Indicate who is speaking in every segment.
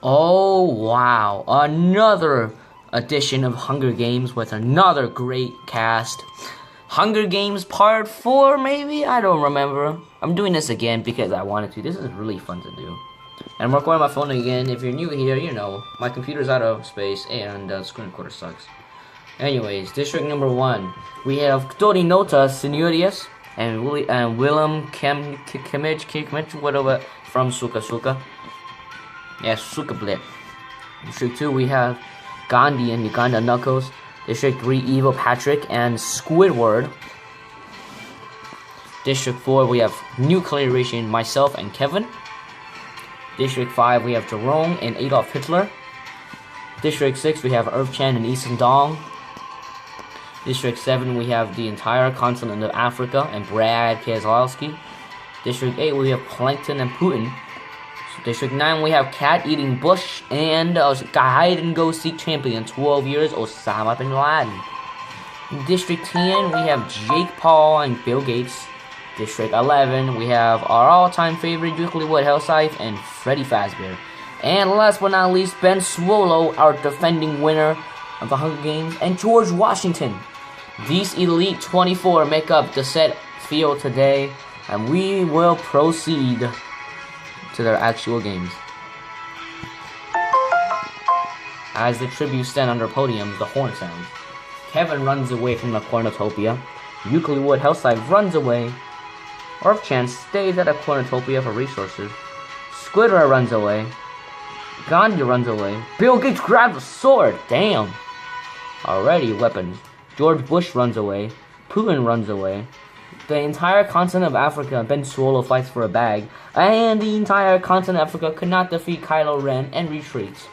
Speaker 1: Oh wow, another edition of Hunger Games with another great cast. Hunger Games Part 4 maybe? I don't remember. I'm doing this again because I wanted to. This is really fun to do. And I'm recording my phone again. If you're new here, you know, my computer's out of space and the screen recorder sucks. Anyways, district number 1. We have Torinota Senorias and Willem Kimmich, whatever, from Suka. Yeah, Suka Blit. District 2, we have Gandhi and Uganda Knuckles. District 3, Evil Patrick and Squidward. District 4, we have Nuclearation, myself and Kevin. District 5, we have Jiarong and Adolf Hitler. District 6, we have Earth-Chan and Eason Dong. District 7, we have the entire continent of Africa and Brad Keselowski. District 8, we have Plankton and Putin. District 9, we have Cat Eating Bush and hide and go seek champion, 12 years, Osama bin Laden. District 10, we have Jake Paul and Bill Gates. District 11, we have our all-time favorite Euclid Wood Hellscythe and Freddy Fazbear. And last but not least, Ben Swallow, our defending winner of the Hunger Games, and George Washington. These Elite 24 make up the set field today, and we will proceed to their actual games. As the tributes stand on their podiums, the horn sounds. Kevin runs away from the Cornutopia. Euclid Wood Hellscythe runs away. Earth-Chan stays at a Cornutopia for resources. Squidward runs away. Gandhi runs away. Bill Gates grabs a sword. Damn. Alrighty, weapons. George Bush runs away. Putin runs away. The entire continent of Africa, Ben Swallow fights for a bag, and the entire continent of Africa could not defeat Kylo Ren and retreats.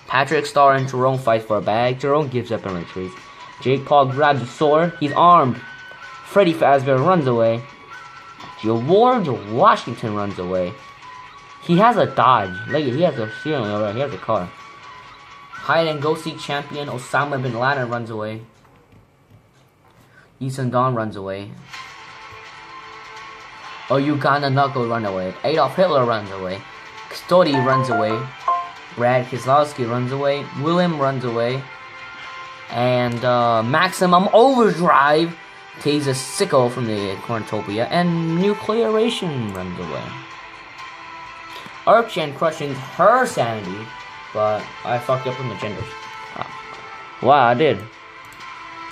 Speaker 1: Patrick Star and Jiarong fight for a bag. Jiarong gives up and retreats. Jake Paul grabs a sword. He's armed. Freddy Fazbear runs away. George Washington runs away. He has a Dodge. Look, he has a steering wheel right. He has a car. Hide and go seek champion Osama bin Laden runs away. Eason Dong runs away. Uganda Knuckles runs away. Adolf Hitler runs away. Custody runs away. Brad Keselowski runs away. Willem runs away. And Maximum Overdrive takes a sickle from the Cornutopia. And Nuclearation runs away. Earth-Chan crushing her sanity. But I fucked up on the genders. Wow, I did.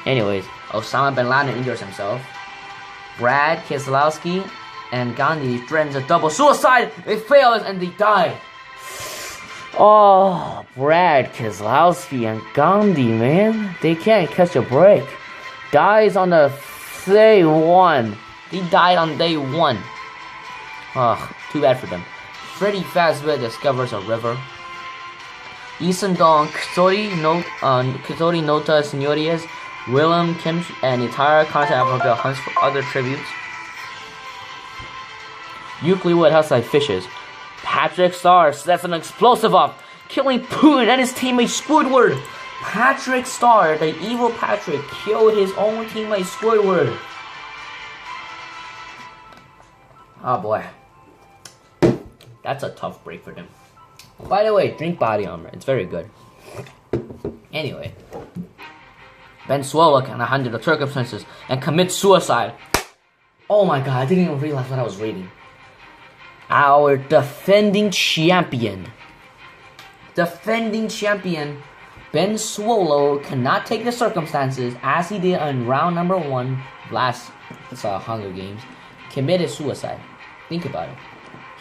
Speaker 1: Anyways, Osama bin Laden injures himself. Brad Keselowski and Gandhi threatens a double suicide. It fails and they die. Oh, Brad Keselowski and Gandhi, man. They can't catch a break. Dies on the day 1. He died on day 1. Ugh, too bad for them. Freddy Fazbear discovers a river. Eason Dong, Custody Nota Senorias, Willem Kim, and the entire continent of Africa hunts for other tributes. Euclid Wood Hellscythe fishes. Patrick Star sets an explosive off, killing Putin and his teammate Squidward. Patrick Star, the evil Patrick, killed his own teammate Squidward. Oh boy. That's a tough break for them. By the way, drink body armor. It's very good. Anyway. Ben Swallow can handle the circumstances and commits suicide. Oh my god, I didn't even realize what I was reading. Our defending champion. Ben Swallow cannot take the circumstances as he did on round number 1 last Hunger Games. Committed suicide. Think about it.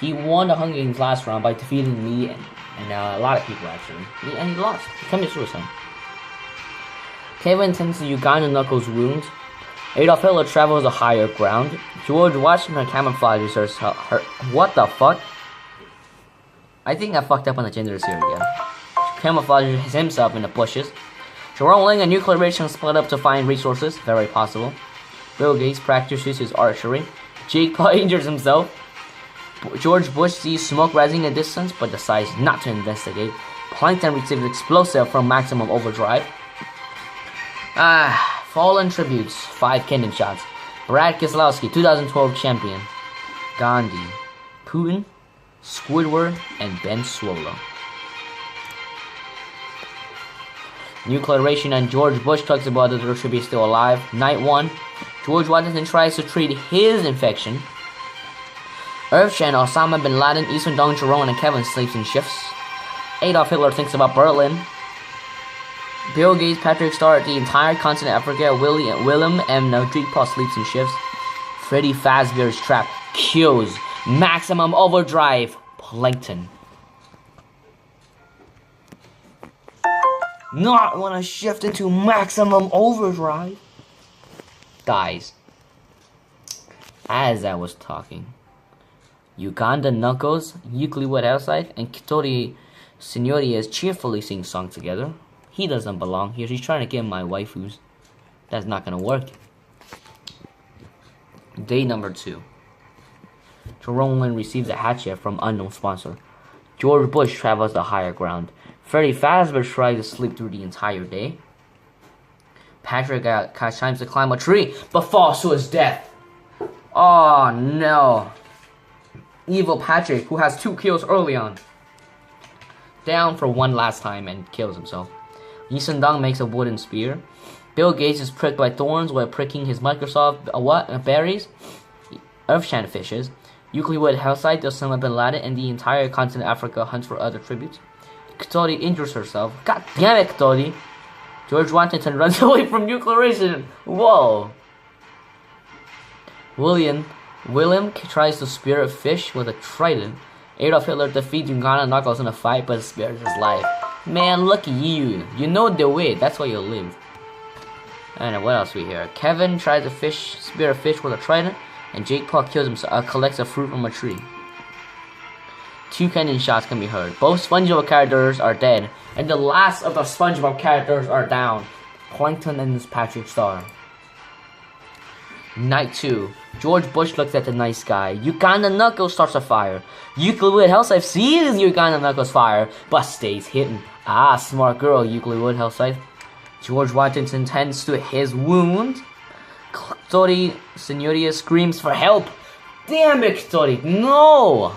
Speaker 1: He won the Hunger Games last round by defeating me and a lot of people actually. And he lost. He committed suicide. Kevin tends to Uganda Knuckles' wounds. Adolf Hitler travels to higher ground. George Washington camouflages her. What the fuck? I think I fucked up on the genders here again. Camouflages himself in the bushes. Jiarong and Nuclearation split up to find resources. Very possible. Bill Gates practices his archery. Jake Paul injures himself. George Bush sees smoke rising in the distance, but decides not to investigate. Plankton receives explosive from Maximum Overdrive. Fallen tributes. 5 cannon shots. Brad Keselowski, 2012 champion. Gandhi. Putin. Squidward, and Ben Swallow. Nuclearation and George Bush talks about that there should be still alive. Night 1, George Washington tries to treat his infection. Irfan, Osama bin Laden, Eason, Jiarong, and Kevin sleeps in shifts. Adolf Hitler thinks about Berlin. Bill Gates, Patrick Starr, the entire continent of Africa. Willem and Jake Paul sleeps in shifts. Freddy Fazbear's trap kills Maximum Overdrive Plankton. Not when I shift into Maximum Overdrive. Dies. As I was talking, Uganda Knuckles, Euclid outside, and Kitori Senoritas cheerfully sing songs together. He doesn't belong here. He's trying to get my waifus. That's not gonna work. Day number 2. Jiarong receives a hatchet from unknown sponsor. George Bush travels to higher ground. Freddy Fazbear tries to sleep through the entire day. Patrick tries to climb a tree, but falls to his death. Oh no. Evil Patrick, who has 2 kills early on, down for one last time and kills himself. Eason makes a wooden spear. Bill Gates is pricked by thorns while pricking his Microsoft berries. Earthshan fishes. Euclid Hellside, Osama bin Laden, and the entire continent of Africa hunts for other tributes. Kitori injures herself. God damn it, Kitori! George Washington runs away from nuclearation. Whoa! Willem tries to spear a fish with a trident. Adolf Hitler defeats Uganda Knuckles in a fight, but spares his life. Man, look at you. You know the way. That's why you live. And what else we hear? Kevin tries to spear a fish with a trident, and Jake Paul kills himself. Collects a fruit from a tree. 2 cannon shots can be heard. Both SpongeBob characters are dead, and the last of the SpongeBob characters are down. Plankton and Patrick Starr. Night 2. George Bush looks at the night sky. Uganda Knuckles starts a fire. Euclid Hellside sees Uganda Knuckles fire, but stays hidden. Ah, smart girl, Euclid Hellside. George Washington tends to his wound. Kitori Senorita screams for help. Damn it, Kitori, no!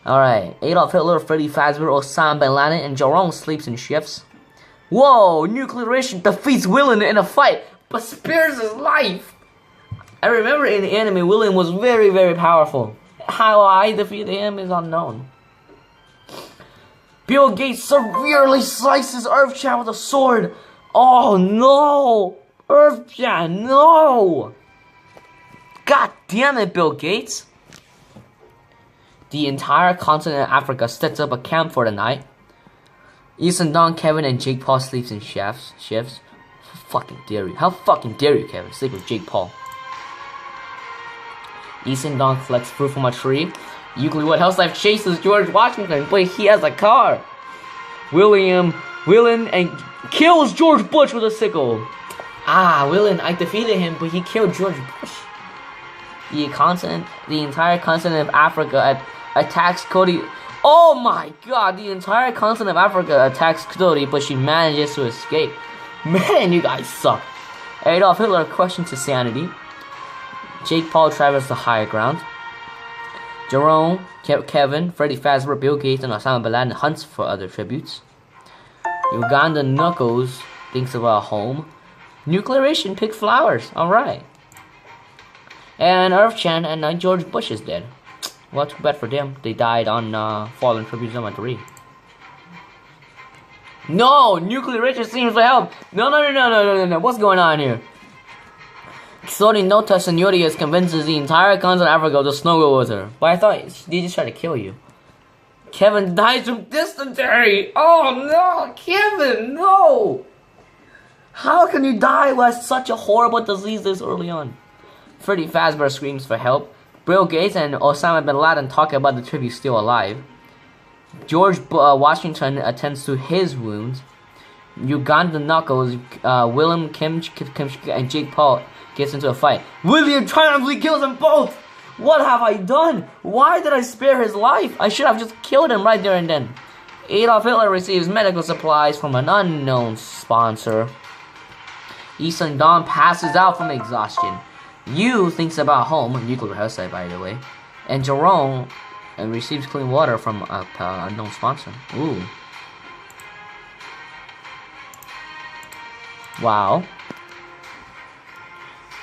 Speaker 1: Alright, Adolf Hitler, Freddy Fazbear, Osama bin Laden, and Jiarong sleeps in shifts. Whoa, nuclearation defeats Willem in a fight, but spares his life. I remember in the anime, Willem was very, very powerful. How I defeated him is unknown. Bill Gates severely slices Earthshan with a sword. Oh no! Earthshan, no! God damn it, Bill Gates! The entire continent of Africa sets up a camp for the night. Eason, Kevin, and Jake Paul sleeps in shifts. How fucking dare you? How fucking dare you, Kevin? Sleep with Jake Paul. Eason collects fruit from a tree. Euclid Hellside chases George Washington, but he has a car. Willem and kills George Bush with a sickle. Ah, Willem, I defeated him, but he killed George Bush. The entire continent of Africa attacks Cody. Oh my god, the entire continent of Africa attacks Cody, but she manages to escape. Man, you guys suck. Adolf Hitler questions his sanity. Jake Paul travels to higher ground. Jiarong, Kevin, Freddy Fazbear, Bill Gates, and Osama bin Laden hunts for other tributes. Uganda Knuckles thinks about home. Nuclearation pick flowers. Alright. And Earthshan and George Bush is dead. Well, too bad for them. They died on Fallen Tribute Number 3. No! Nuclearation seems to help! No. What's going on here? Sorry, Nota Senoritas convinces the entire continent of Africa to snuggle with her. But I thought they just tried to kill you. Kevin dies from dysentery! Oh no! Kevin, no! How can you die with such a horrible disease this early on? Freddy Fazbear screams for help. Bill Gates and Osama bin Laden talk about the tribute still alive. George Washington attends to his wounds. Uganda Knuckles, Willem, Kim, and Jake Paul gets into a fight. William triumphantly kills them both! What have I done? Why did I spare his life? I should have just killed him right there and then. Adolf Hitler receives medical supplies from an unknown sponsor. Eason passes out from exhaustion. Yu thinks about home, nuclear hellside by the way. And Jiarong and receives clean water from a unknown sponsor. Ooh. Wow.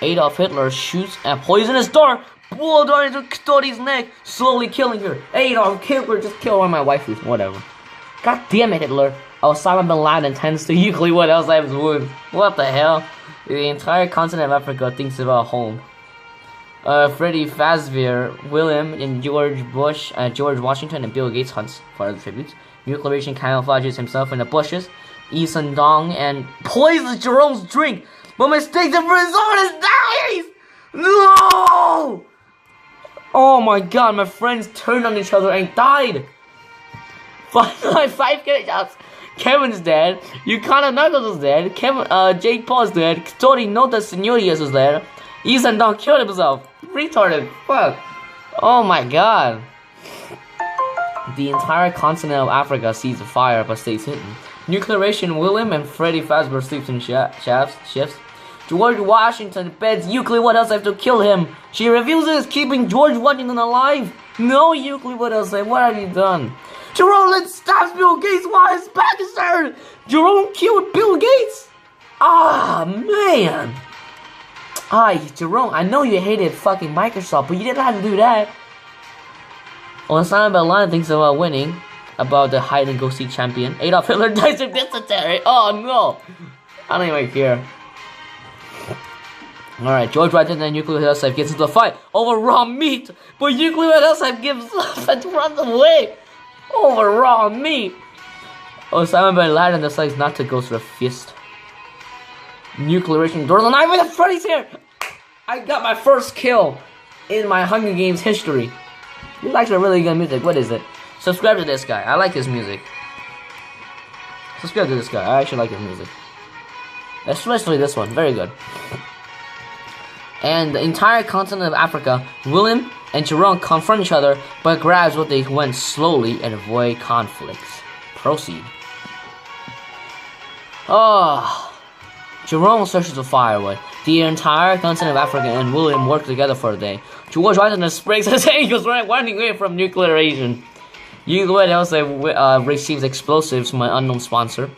Speaker 1: Adolf Hitler shoots a poisonous dart, blow dart into Tori's neck, slowly killing her. Adolf Hitler just killed one of my waifus. Whatever. God damn it, Hitler. Osama bin Laden tends to usually what else I have wounds. What the hell? The entire continent of Africa thinks about home. Freddie Fazbear, William and George Bush, George Washington and Bill Gates hunts for other tributes. Nuclearation camouflages himself in the bushes. Eason Dong and poisons Jiarong's drink, but mistakes him for his own and dies! No! Oh my god, my friends turned on each other and died! Five shots. Kevin's dead. Yukana Knuckles is dead. Jake Paul's dead. Tori Nota Senoritas was dead. Eason Dong killed himself. Retarded. Fuck. Oh my god. The entire continent of Africa sees a fire but stays hidden. Nuclearation William and Freddie Fazbear sleeps in shifts. George Washington beds Euclid what else have to kill him. She refuses keeping George Washington alive. No, Euclid what else? What have you done? Jiarong stops Bill Gates while his back is turned. Jiarong killed Bill Gates. Ah, man. Jiarong, I know you hated fucking Microsoft, but you didn't have to do that. Osama bin Laden thinks about winning, about the hide and go seek champion. Adolf Hitler dies of dysentery. Oh no. I don't even care. Alright, George Washington and Euclid Hellside gets into a fight over raw meat, but Euclid Hellside gives up and runs away over raw meat. Osama bin Laden decides not to go to the feast. Nuclearation doors the knife with Freddy's here. I got my first kill in my Hunger Games history. This is actually really good music. What is it? Subscribe to this guy. I like his music. Subscribe to this guy. I actually like his music. Especially this one. Very good. And the entire continent of Africa, William and Jiarong confront each other, but grasp what they went slowly and avoid conflicts. Proceed. Jiarong searches for firewood. The entire continent of Africa and William work together for a day. George Washington sprays his ankles running away from nuclearation. Euclid also receives explosives from an unknown sponsor.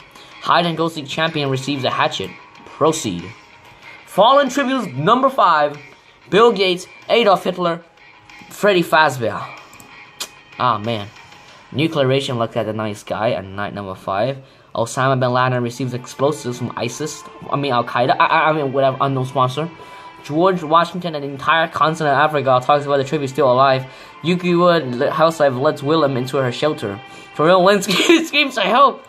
Speaker 1: Hide and go seek champion receives a hatchet. Proceed. Fallen tributes number 5. Bill Gates, Adolf Hitler, Freddie Fazbear. Ah man. Nuclearation looks at the night sky at night number 5. Osama bin Laden receives explosives from Al Qaeda. Whatever unknown sponsor. George Washington and the entire continent of Africa talks about the tribute still alive. Yuki Wood housewife lets Willem into her shelter. Terrell Linsky screams for help.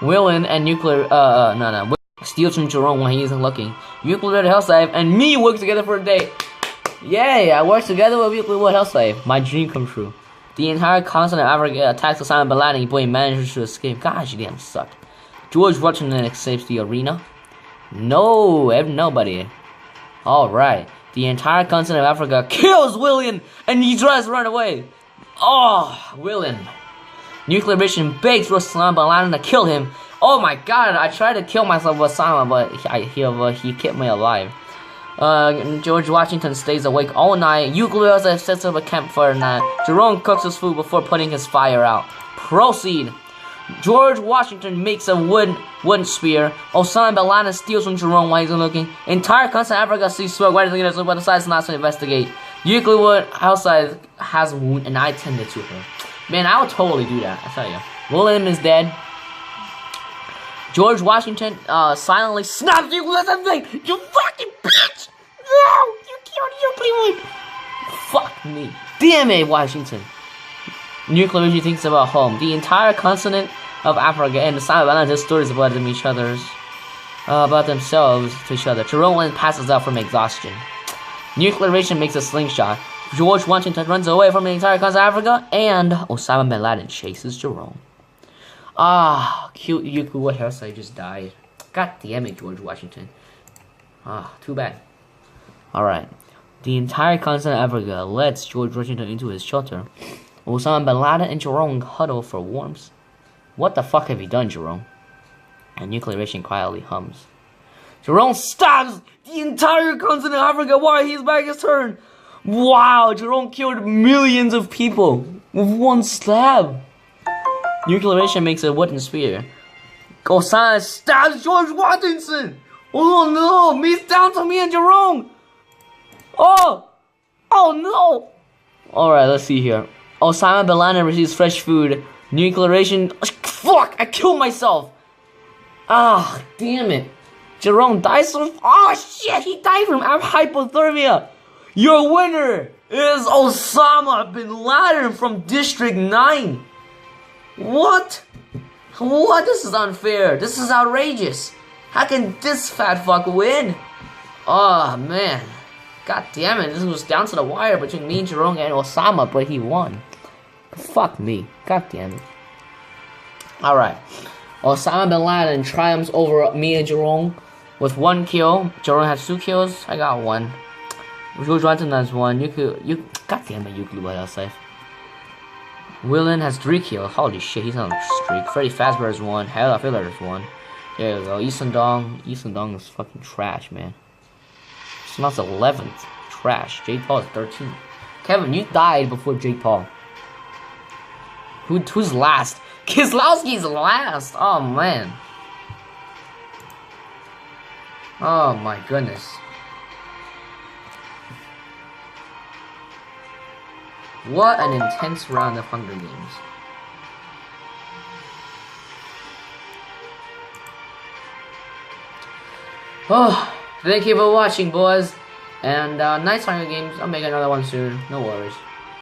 Speaker 1: Willem and Nuclear steals from Jiarong when he isn't looking. Euclid Hellsave and me work together for a day. Yay, I work together with Euclid Hellsave. My dream come true. The entire continent of Africa attacks Osama bin Laden, but he manages to escape. Gosh, you damn sucked. George Washington escapes the arena. No, nobody. Alright. The entire continent of Africa kills William and he tries to run away. William. Nuclear mission begs Osama bin Laden to kill him. Oh my god, I tried to kill myself with Osama, but he kept me alive. George Washington stays awake all night. Euclid sets up a camp for a night. Jiarong cooks his food before putting his fire out. Proceed. George Washington makes a wooden spear. Osama bin Laden steals from Jiarong while he's looking. Entire continent of Africa sees smoke rising against him, but decides not to investigate. Euclid outside has a wound, and I tended to her. Man, I would totally do that, I tell you. William is dead. George Washington silently snaps Euclid thing. You fucking bitch! No! You killed Euclid! Fuck me. Damn it, Washington. Nuclear thinks about home. The entire continent of Africa and the South of Atlantis stories about them about themselves to each other. Jiarong passes out from exhaustion. Nuclearation makes a slingshot. George Washington runs away from the entire continent of Africa, and Osama bin Laden chases Jiarong. Cute Yuku Hairstyle just died. God damn it, George Washington. Too bad. Alright. The entire continent of Africa lets George Washington into his shelter. Osama bin Laden and Jiarong huddle for warmth. What the fuck have you done, Jiarong? And Nuclearation quietly hums. Jiarong stabs the entire continent of Africa while his back is turned. Wow, Jiarong killed millions of people with one stab. Nuclearation makes a wooden spear. Osama stabs George Washington. Oh no, me's down to me and Jiarong. Oh no. Alright, let's see here. Osama bin Laden receives fresh food. Nuclearation. Fuck, I killed myself. Ah, damn it. Jiarong dies from. Oh shit, he died from hypothermia. Your winner is Osama bin Laden from District 9. What? What? This is unfair. This is outrageous. How can this fat fuck win? Oh man. God damn it. This was down to the wire between me, Jiarong, and Osama, but he won. Fuck me. God damn it. Alright. Osama bin Laden triumphs over me and Jiarong with 1 kill. Jiarong has 2 kills. I got 1. George Washington has 1. God damn it, you could let us safe. Willen has 3 kills. Holy shit, he's on a streak. Freddy Fazbear has 1. Hell, I feel like there's 1. There you go. Eason Dong is fucking trash, man. Smells 11th. Trash. Jake Paul is 13. Kevin, you died before Jake Paul. Who's last? Kieslowski's last. Oh man. Oh my goodness. What an intense round of Hunger Games. Oh, thank you for watching, boys. And next Hunger Games, I'll make another one soon. No worries.